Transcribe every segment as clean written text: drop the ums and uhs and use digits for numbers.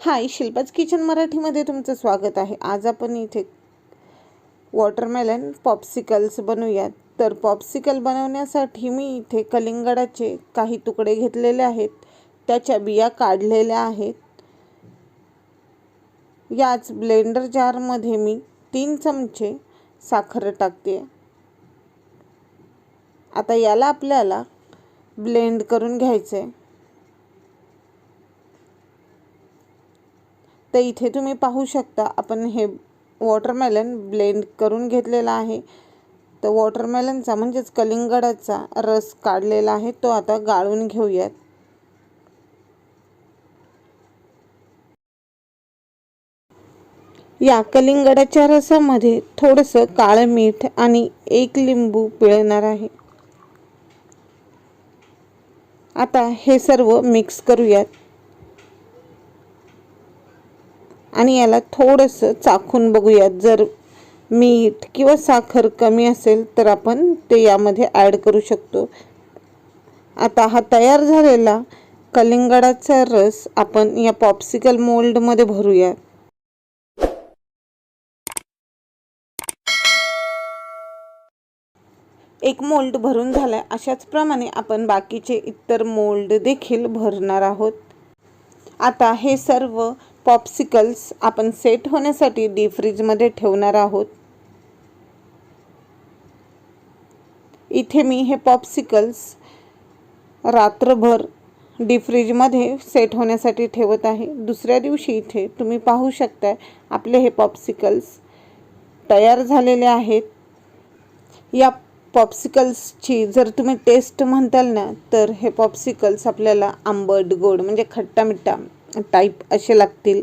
हाय, शिल्पाच kitchen मराठीमध्ये तुमचं स्वागत आहे। आज आपण इथे वॉटरमेलन पॉप्सिकल्स बनवूयात। तर पॉप्सिकल बनवण्यासाठी मी इथे कलिंगडाचे काही तुकडे घेतलेले आहेत, त्याच्या बिया काढलेल्या आहेत। याच ब्लेंडर जारमध्ये मी 3 चमचे साखर टाकते। आता याला आपल्याला ब्लेंड करून घ्यायचे आहे। तर इथे तुम्ही पाहू शकता आपण हे वॉटरमेलन ब्लेंड करून घेतलेला आहे। तर वॉटरमेलनचा म्हणजेच कलिंगडाचा रस काढलेला आहे, तो आता गाळून घेऊयात। या कलिंगडाच्या रसामध्ये थोडंसं काळं मीठ आणि 1 लिंबू पिळणार आहे। आता हे सर्व मिक्स करूयात आणि याला थोडंसं चाखून बघूयात। जर मीठ किंवा साखर कमी असेल तर आपण ते यामध्ये ॲड करू शकतो। आता हा तयार झालेला कलिंगडाचा रस आपण या पॉप्सिकल मोल्डमध्ये भरूया। एक मोल्ड भरून झालाय। अशाच प्रमाणे आपण बाकीचे इतर मोल्ड देखील भरणार आहोत। आता हे सर्व पॉप्सिकल्स आपण सेट होण्यासाठी डीप फ्रीजमध्ये ठेवणार आहोत। इथे मी हे पॉप्सिकल्स रात्रभर डीप फ्रीजमध्ये सेट होण्यासाठी ठेवत आहे। दुसऱ्या दिवशी इथे तुम्ही पाहू शकता आपले हे पॉप्सिकल्स तयार झालेले आहेत। या पॉप्सिकल्सची जर तुम्ही टेस्ट म्हणताल ना, तर हे पॉप्सिकल्स आपल्याला आंबट गोड म्हणजे खट्टा मिठ्ठा टाईप असे लागतील।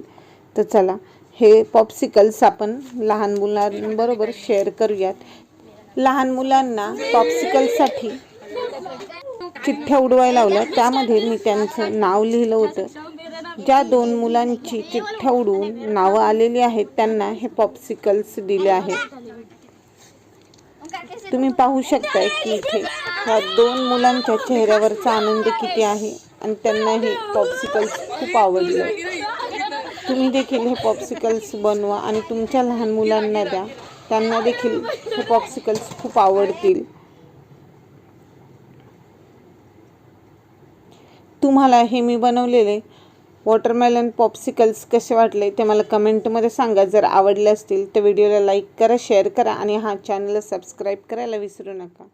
तर चला हे पॉप्सिकल्स आपण लहान मुलांबरोबर शेअर करूयात। लहान मुलांना पॉप्सिकलसाठी चिठ्ठ्या उडवायला लावल्या, त्यामध्ये मी त्यांचं नाव लिहिलं होतं। ज्या 2 मुलांची चिठ्ठ्या उडवून नावं आलेली आहेत त्यांना हे पॉप्सिकल्स दिले आहेत। तुम्ही पाहू शकताय की इथे ह्या 2 मुलांच्या चेहऱ्यावरचा आनंद किती आहे आणि त्यांना हे पॉप्सिकल्स खूप आवडले। तुम्ही देखील हे पॉप्सिकल्स बनवा आणि तुमच्या लहान मुलांना द्या, त्यांना देखील हे पॉप्सिकल्स खूप आवडतील। तुम्हाला हे मी बनवलेले वॉटरमेलन पॉप्सिकल्स कसे वाटले ते मला कमेंटमध्ये सांगा। जर आवडले असतील तर व्हिडिओला लाईक करा, शेअर करा आणि हा चॅनलला सबस्क्राईब करायला विसरू नका।